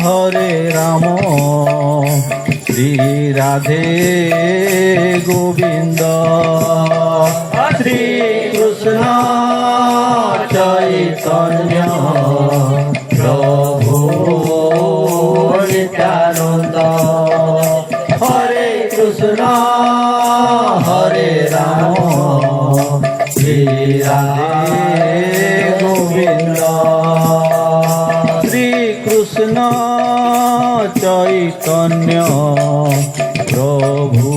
Hare Ram Shri Radhe Govind Shri Krishna Chaitanya Prabhu Nityanand Hare Krishna Hare Ram Shri Radhe Govind Shri Krishna Chaitanya Prabhu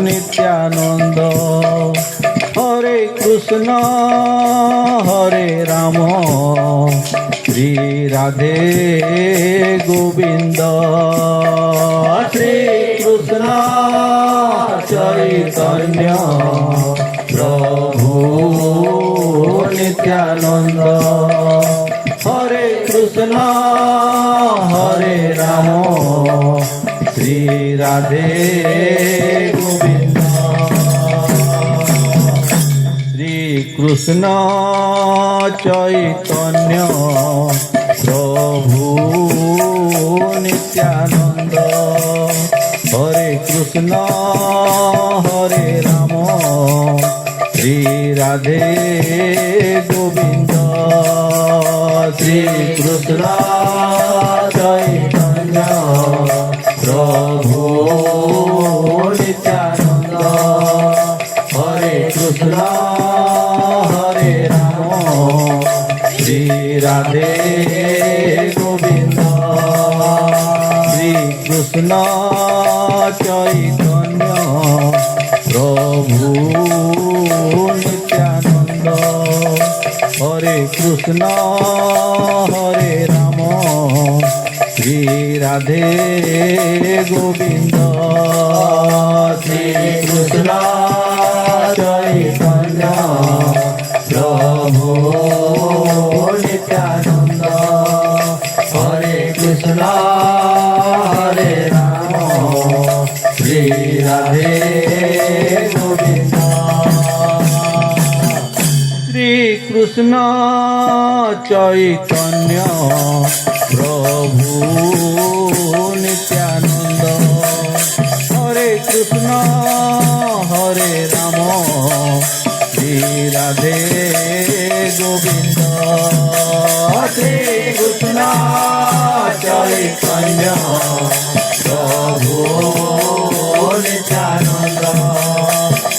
Nityanand Hare Krishna Hare Ram Shri Radhe Govind Shri Krishna Chaitanya Prabhu Nityanand Hare Krishna Hare Ram Shri Radhe Govind Shri Krishna Chaitanya Prabhu Nityanand Hare Krishna Hare Ram Shri Radhe Govind Shri Krishna Chaitanya Prabhu Nityanand Hare Krishna Hare Ram Shri Radhe Govind Shri Krishna Chaitanya Prabhu Nityanand Hare Krishna Hare Ram Shri Radhe Govind Shri Krishna Chaitanya Prabhu Nityanand Hare Krishna Hare Ram Shri Radhe Govind Shri Krishna Chaitanya Prabhu Nityanand Hare Krishna Hare Ram Shri Radhe Govind Shri Krishna Chaitanya Prabhu Nityanand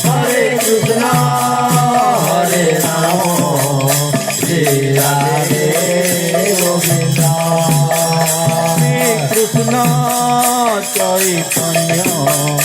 Hare Krishna Hare Ram Shri Radhe Govind Shri Krishna Chaitanya